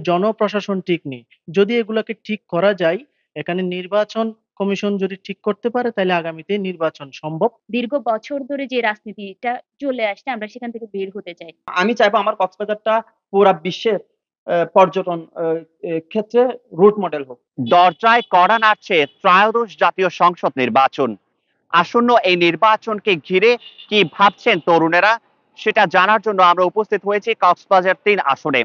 জনপ্রশাসন ঠিক নেই। যদি এগুলাকে ঠিক করা যায়, এখানে নির্বাচন কমিশন যদি ঠিক করতে পারে তাইলে আগামীতে নির্বাচন সম্ভব। দীর্ঘ বছর ধরে যে রাজনীতিটা চলে আসছে আমরা সেখান থেকে বের হতে চাই। আমি চাইবো আমার কক্সবাজারটা পুরা বিশ্বের পর্যটন ক্ষেত্রে রুট মডেল হোক। দরজায় কড়া নাড়ছে ত্রয়োদশ জাতীয় সংসদ নির্বাচন। আসন্ন এই নির্বাচনকে ঘিরে কি ভাবছেন তরুণেরা, সেটা জানার জন্য আমরা উপস্থিত হয়েছি কক্সবাজার ৩ আসনে।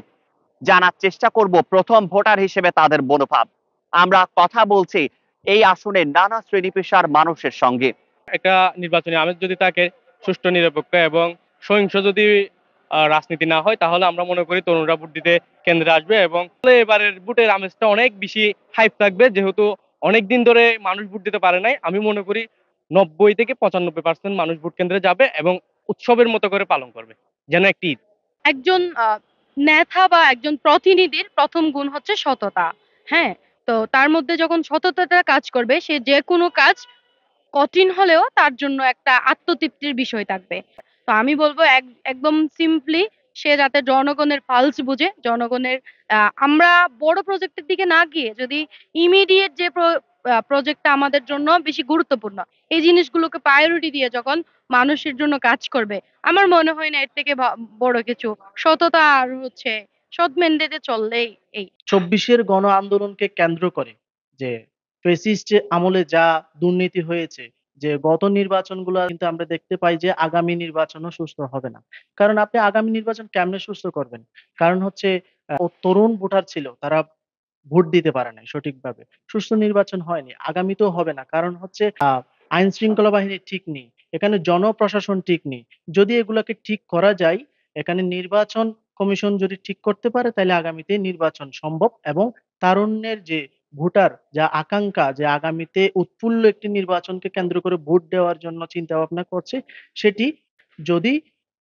জানার চেষ্টা করব প্রথম ভোটার হিসেবে তাদের মনোভাব। আমরা কথা বলছি এই আসনে নানা শ্রেণী পেশার মানুষের সঙ্গে। একটা নির্বাচনী আমেজ যদি থাকে, সুষ্ঠু নিরপেক্ষ এবং সহিংস যদি রাজনীতি না হয়, তাহলে আমরা মনে করি তরুণরা ভোট দিতে কেন্দ্রে আসবে এবং এবারের ভোটের আমেজটা অনেক বেশি হাইপ থাকবে, যেহেতু অনেক দিন ধরে মানুষ ভোট দিতে পারে নাই। আমি মনে করি 90 থেকে 95% মানুষ ভোট কেন্দ্রে যাবে এবং উৎসবের মতো করে পালন করবে, যেন একটি ঈদ। একজন নেতা বা একজন প্রতিনিধির প্রথম গুণ হচ্ছে সততা। হ্যাঁ? তো তার মধ্যে যখন সততাটা কাজ করবে সে যেকোনো কাজ কঠিন হলেও তার জন্য একটা আত্মতৃপ্তির বিষয় থাকবে। তো আমি বলবো একদম সিম্পলি সে যাতে জনগণের পালস বুঝে, জনগণের আমরা বড় প্রজেক্টের দিকে না গিয়ে যদি ইমিডিয়েট যে প্রজেক্টটা আমাদের জন্য বেশি গুরুত্বপূর্ণ, এই জিনিসগুলোকে প্রায়োরিটি দিয়ে যখন মানুষের জন্য কাজ করবে, আমার মনে হয় না এর থেকে বড় কিছু। সততা আর হচ্ছে সৎ মেন্ডেটে চললেই এই। ২৪-এর গণ আন্দোলনকে কেন্দ্র করে যে ফ্যাসিস্ট আমলে যা দুর্নীতি হয়েছে, যে গত নির্বাচনগুলা কিন্তু আমরা দেখতে পাই যে আগামী নির্বাচনও সুষ্ঠু হবে না। কারণ আপনি আগামী নির্বাচন কেমনে সুষ্ঠু করবেন? কারণ হচ্ছে তরুণ ভোটার ছিল, তারা ভোট দিতে পারে নাই সঠিকভাবে। সুষ্ঠু নির্বাচন হয়নি। আগামীতেও হবে না। কারণ হচ্ছে আইন শৃঙ্খলা বাহিনী ঠিক নেই। এখানে জনপ্রশাসন ঠিক নেই। যদি এগুলাকে ঠিক করা যায়, এখানে নির্বাচন কমিশন যদি ঠিক করতে পারে তাইলে আগামীতে নির্বাচন সম্ভব এবং তারুণ্যের যে ভোটার যা আকাঙ্ক্ষা যে আগামীতে উৎফুল্ল একটি নির্বাচনকে কেন্দ্র করে ভোট দেওয়ার জন্য চিন্তা ভাবনা করছে, সেটি যদি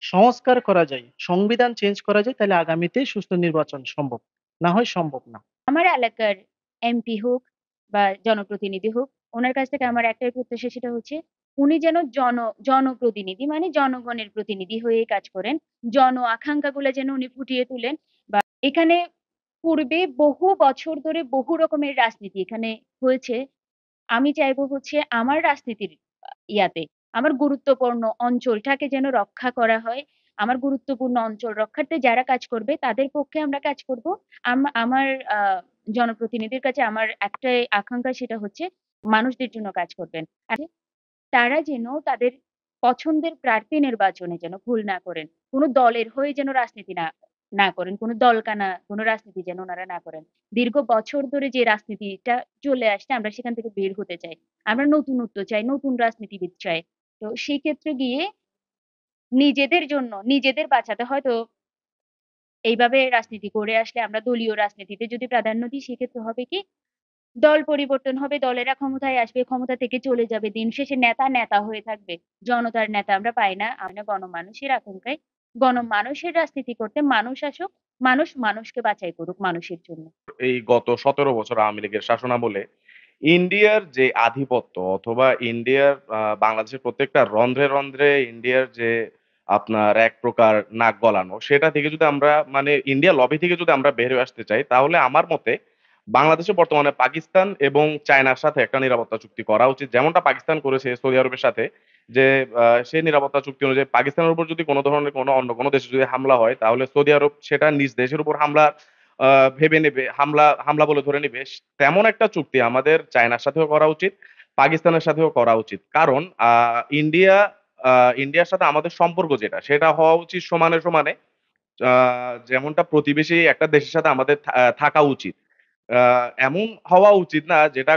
সংস্কার করা যায়, সংবিধান চেঞ্জ করা যায় তাহলে আগামীতে সুষ্ঠু নির্বাচন সম্ভব। না হয় সম্ভব না। আমার এলাকার এমপি হোক বা জনপ্রতিনিধি হোক, ওনার কাছ থেকে আমার একটাই প্রত্যাশা, সেটা হচ্ছে উনি যেন জনপ্রতিনিধি মানে জনগণের প্রতিনিধি হয়ে কাজ করেন। জন আকাঙ্ক্ষাগুলো যেন উনি ফুটিয়ে তুলেন। বা এখানে পূর্বে বহু বছর ধরে বহু রকমের রাজনীতি এখানে হয়েছে। আমি চাইবো হচ্ছে আমার রাজনীতির ইয়াতে আমার গুরুত্বপূর্ণ অঞ্চলটাকে যেন রক্ষা করা হয়। আমার গুরুত্বপূর্ণ অঞ্চল রক্ষার্থে যারা কাজ করবে তাদের পক্ষে আমরা কাজ করব। আমার জনপ্রতিনিধির কাছে আমার একটাই আকাঙ্ক্ষা, সেটা হচ্ছে মানুষদের জন্য কাজ করবেন। আর তারা যেন তাদের পছন্দের প্রার্থী নির্বাচনে যেন ভুল না করেন। কোন দলের হয়ে যেন রাজনীতি না না করেন। কোন দলকানা কোন রাজনীতি যেন ওনারা না করেন। দীর্ঘ বছর ধরে যে রাজনীতিটা চলে আসছে আমরা সেখান থেকে বের হতে চাই। আমরা নতুনত্ব চাই, নতুন রাজনীতিবিদ চাই। তো সেই ক্ষেত্রে গিয়ে নিজেদের জন্য নিজেদের বাঁচাতে হয়তো এইভাবে রাজনীতি করে আসলে আমরা দলীয় রাজনীতিতে যদি প্রাধান্য দিই সেক্ষেত্রে হবে কি দল পরিবর্তন হবে, দলেরা ক্ষমতায় আসবে, ক্ষমতা থেকে চলে যাবে। দিন শেষে নেতা নেতা হয়ে থাকবে। জনতার নেতা আমরা পাই না। আমরা গণমানুষের আকাঙ্ক্ষায় গণমানুষের রাজনীতি করতে মানুষ আসুক, মানুষ মানুষকে বাছাই করুক মানুষের জন্য। এই গত ১৭ বছর আওয়ামী লীগের শাসনামলে ইন্ডিয়ার যে আধিপত্য অথবা ইন্ডিয়ার বাংলাদেশের প্রত্যেকটা রন্ধ্রে রন্ধ্রে ইন্ডিয়ার যে আপনার এক প্রকার নাক গলানো, সেটা থেকে যদি আমরা মানে ইন্ডিয়া লবি থেকে যদি আমরা বের হয়ে আসতে চাই, তাহলে আমার মতে বাংলাদেশে বর্তমানে পাকিস্তান এবং চায়নার সাথে একটা নিরাপত্তা চুক্তি করা উচিত। যেমনটা পাকিস্তান করেছে সৌদি আরবের সাথে, যে সেই নিরাপত্তা চুক্তি অনুযায়ী পাকিস্তানের উপর যদি কোনো ধরনের কোনো অন্য কোনো দেশে যদি হামলা হয়, তাহলে সৌদি আরব সেটা নিজ দেশের উপর হামলা ভেবে নেবে, হামলা হামলা বলে ধরে নিবে। তেমন একটা চুক্তি আমাদের চায়নার সাথেও করা উচিত, পাকিস্তানের সাথেও করা উচিত। কারণ ইন্ডিয়ার সাথে আমাদের সম্পর্ক যেটা, সেটা হওয়া উচিত সমানে সমানে। যেমনটা প্রতিবেশী একটা দেশের সাথে আমাদের থাকা উচিত। এমন হওয়া উচিত না যেটা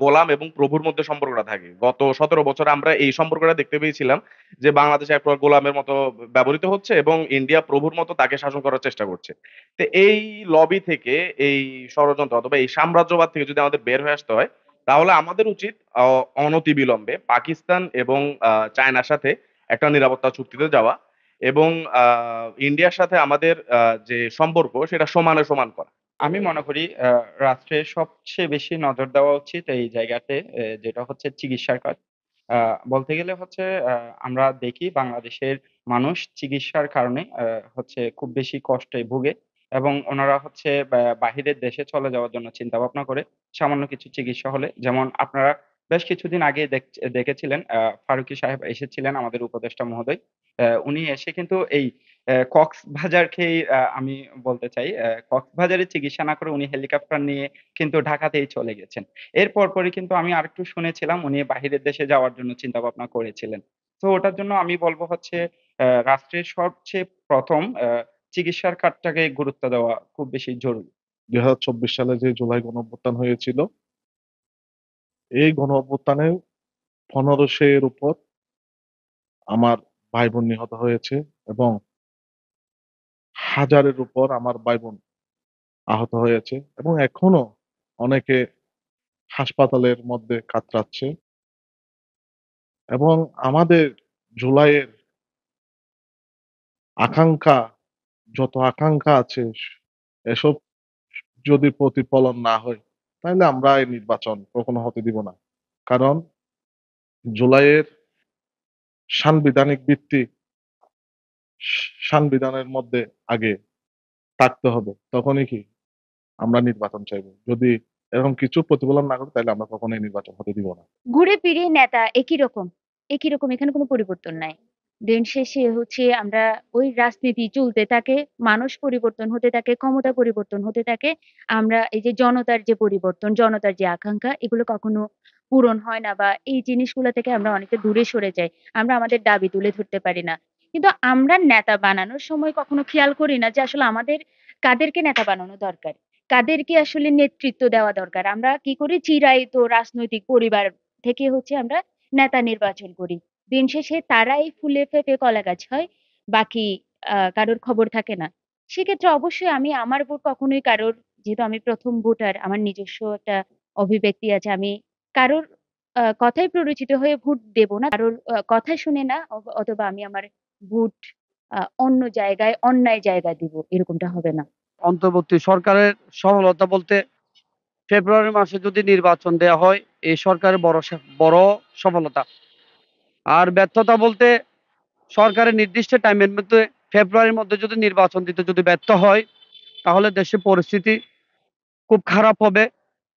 গোলাম এবং প্রভুর মধ্যে সম্পর্কটা থাকে। গত ১৭ বছর আমরা এই সম্পর্কটা দেখতে পেয়েছিলাম যে বাংলাদেশ এক প্রকার গোলামের মতো ব্যবহৃত হচ্ছে এবং ইন্ডিয়া প্রভুর মতো তাকে শাসন করার চেষ্টা করছে। তো এই লবি থেকে, এই ষড়যন্ত্র অথবা এই সাম্রাজ্যবাদ থেকে যদি আমাদের বের হয়ে আসতে হয়, তাহলে আমাদের উচিত অনতিবিলম্বে পাকিস্তান এবং চায়নার সাথে একটা নিরাপত্তা চুক্তিতে যাওয়া এবং ইন্ডিয়ার সাথে আমাদের যে সম্পর্ক সেটা সমানে সমান করা। আমি মনে করি রাষ্ট্রের সবচেয়ে বেশি নজর দেওয়া উচিত এই জায়গাতে, যেটা হচ্ছে চিকিৎসার কাজ। বলতে গেলে হচ্ছে আমরা দেখি বাংলাদেশের মানুষ চিকিৎসার কারণে হচ্ছে খুব বেশি কষ্টে ভুগে। এবং ওনারা হচ্ছে বাহিরের দেশে চলে যাওয়ার জন্য চিন্তা ভাবনা করে সামান্য কিছু চিকিৎসা হলে, যেমন আপনারা বেশ কিছুদিন আগে দেখেছিলেন ফারুকী সাহেব এসেছিলেন আমাদের উপদেষ্টা মহোদয়। উনি এসে কিন্তু এই কক্সবাজারকেই আমি বলতে চাই, কক্সবাজারে চিকিৎসা না করে উনি হেলিকপ্টার নিয়ে কিন্তু ঢাকাতেই চলে গেছেন। এর পরপরই কিন্তু আমি আরেকটু শুনেছিলাম উনি বাহিরের দেশে যাওয়ার জন্য চিন্তা ভাবনা করেছিলেন। তো ওটার জন্য আমি বলব হচ্ছে রাষ্ট্রের সবচেয়ে ১ম চিকিৎসার খাতটাকে গুরুত্ব দেওয়া খুব বেশি জরুরি। ২০২৪ সালে যে জুলাই গণঅভ্যুত্থান হয়েছিল, এই গণঅভ্যুত্থানে ১৫০০ এর উপর আমার ভাই-বোন নিহত হয়েছে এবং হাজারের উপর আমার ভাই-বোন আহত হয়েছে এবং এখনো অনেকে হাসপাতালের মধ্যে কাতরাচ্ছে এবং আমাদের জুলাইয়ের আকাঙ্খা, যত আকাঙ্খা আছে এসব যদি প্রতিফলন না হয়, তাহলে আমরা এই নির্বাচন কখনো হতে দিব না। কারণ জুলাইয়ের সাংবিধানিক ভিত্তি সংবিধানের মধ্যে আগে থাকতে হবে। তখনই কি আমরা নির্বাচন চাইবো। যদি এরকম কিছু প্রতিফলন না করে তাহলে আমরা কখনোই নির্বাচন হতে দিব না। ঘুরে ফিরে নেতা একই রকম। একই রকম, এখানে কোনো পরিবর্তন নাই। দিন শেষে হচ্ছে আমরা ওই রাজনীতি চলতে থাকে, মানুষ পরিবর্তন হতে থাকে, ক্ষমতা পরিবর্তন হতে থাকে। আমরা এই যে জনতার যে পরিবর্তন, জনতার যে আকাঙ্খা এগুলো কখনো পূরণ হয় না বা এই জিনিসগুলা থেকে আমরা অনেকটা দূরে সরে যাই। আমরা আমাদের দাবি তুলে ধরতে পারি না। কিন্তু আমরা নেতা বানানোর সময় কখনো খেয়াল করি না যে আসলে আমাদের কাদেরকে নেতা বানানো দরকার। কাদেরকে আসলে নেতৃত্ব দেওয়া দরকার। আমরা কি করি চিরায়ত রাজনৈতিক পরিবার থেকে হচ্ছে আমরা নেতা নির্বাচন করি। দিন শেষে তারাই ফুলে ফেঁপে কলাগাছ হয়। বাকি কারোর খবর থাকে না। সেক্ষেত্রে অবশ্যই আমি আমার ভোট কখনোই কারোর, যেহেতু আমি ১ম ভোটার, আমার নিজস্ব একটা অভিব্যক্তি আছে। আমি কারোর কথায় প্ররোচিত হয়ে ভোট দেব না। কারোর কথা শুনে না অথবা আমি আমার ভোট অন্য জায়গায় অন্যায় জায়গায় দিব। এরকমটা হবে না। অন্তর্বর্তী সরকারের সফলতা বলতে ফেব্রুয়ারি মাসে যদি নির্বাচন দেয়া হয়, এই সরকারের বড় সফলতা। আর ব্যর্থতা বলতে সরকারের নির্দিষ্ট টাইমের মধ্যে ফেব্রুয়ারির মধ্যে যদি নির্বাচন দিতে যদি ব্যর্থ হয়, তাহলে দেশের পরিস্থিতি খুব খারাপ হবে।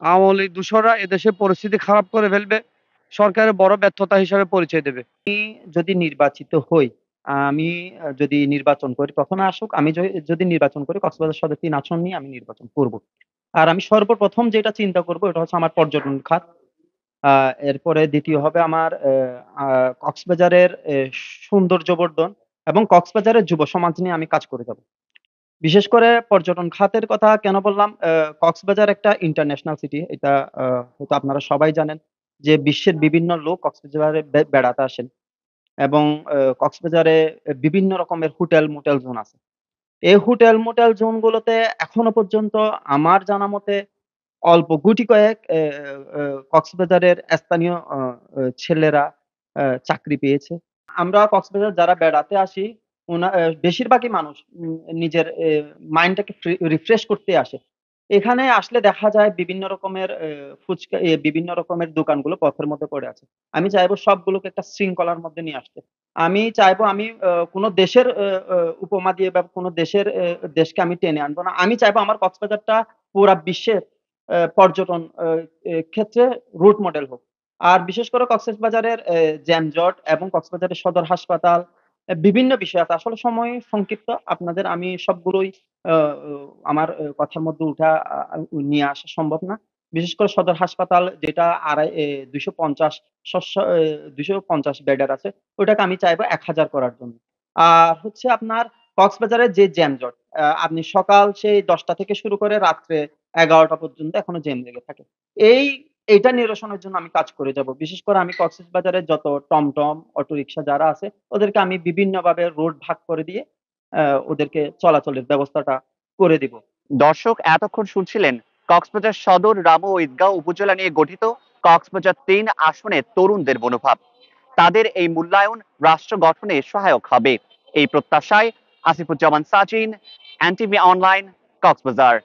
আওয়ামী লীগ দূষররা এদেশের পরিস্থিতি খারাপ করে ফেলবে। সরকারের বড় ব্যর্থতা হিসাবে পরিচয় দেবে। যদি নির্বাচিত হই, আমি যদি নির্বাচন করি, প্রথমে আসুক, আমি যদি নির্বাচন করি কক্সবাজার সদর ৩ আসন নিয়ে আমি নির্বাচন করব। আর আমি সর্বপ্রথম যেটা চিন্তা করব এটা হচ্ছে আমার পর্যটন খাত। আ এরপরে ২য় হবে আমার কক্সবাজারের সৌন্দর্যবর্ধন এবং কক্সবাজারের যুব সমাজ নিয়ে আমি কাজ করে যাব। বিশেষ করে পর্যটন খাতের কথা কেন বললাম? কক্সবাজার একটা ইন্টারন্যাশনাল সিটি। এটা হয়তো আপনারা সবাই জানেন যে বিশ্বের বিভিন্ন লোক কক্সবাজারে বেড়াতে আসেন এবং কক্সবাজারে বিভিন্ন রকমের হোটেল-মোটেল জোন আছে। এই হোটেল-মোটেল জোনগুলোতে এখনো পর্যন্ত আমার জানা মতে অল্প গুটি কয়েক কক্সবাজারের স্থানীয় ছেলেরা চাকরি পেয়েছে। আমরা কক্সবাজার যারা বেড়াতে আসি বেশিরভাগই মানুষ নিজের মাইন্ডটাকে রিফ্রেশ করতে আসে। এখানে আসলে দেখা যায় বিভিন্ন রকমের ফুচকা বিভিন্ন রকমের দোকানগুলো পথের মধ্যে পড়ে আছে। আমি চাইবো সবগুলোকে একটা শৃঙ্খলার মধ্যে নিয়ে আসতে। আমি চাইবো আমি কোনো দেশের উপমা দিয়ে বা কোনো দেশকে আমি টেনে আনবো না। আমি চাইবো আমার কক্সবাজারটা পুরা বিশ্বের পর্যটন ক্ষেত্রে রোল মডেল হোক। আর বিশেষ করে কক্সবাজারের যানজট এবং কক্সবাজারের সদর হাসপাতাল বিভিন্ন বিষয় আছে। আসলে সময় সংক্ষিপ্ত। আপনাদের আমি সবগুলোই আ ও আমার কথার মধ্যে নিয়ে আসা সম্ভব না। বিশেষ করে সদর হাসপাতাল যেটা ২৫০ শস্য ২৫০ বেডের আছে, ওটাকে আমি চাইবো ১,০০০ করার জন্য। আর হচ্ছে আপনার কক্সবাজারের যে জ্যাম-জট, আপনি সকাল সেই ১০টা থেকে শুরু করে রাত্রে ১১টা পর্যন্ত এখনো জ্যাম লেগে থাকে। এই এইটা নিরসনের জন্য আমি কাজ করে যাবো। বিশেষ করে আমি কক্সবাজারের যত টমটম, অটোরিকশা যারা আছে ওদেরকে আমি বিভিন্নভাবে রুট ভাগ করে দিয়ে ওদেরকে চলাচলের ব্যবস্থাটা করে দিব। দর্শক এতক্ষণ শুনছিলেন কক্সবাজার সদর রামু ও ঈদগাঁও উপজেলা নিয়ে গঠিত কক্সবাজার ৩ আসনের তরুণদের মনোভাব। তাদের এই মূল্যায়ন রাষ্ট্র গঠনে সহায়ক হবে এই প্রত্যাশায় আসিফুজ্জামান সাচিন, এনটিভি অনলাইন, কক্সবাজার।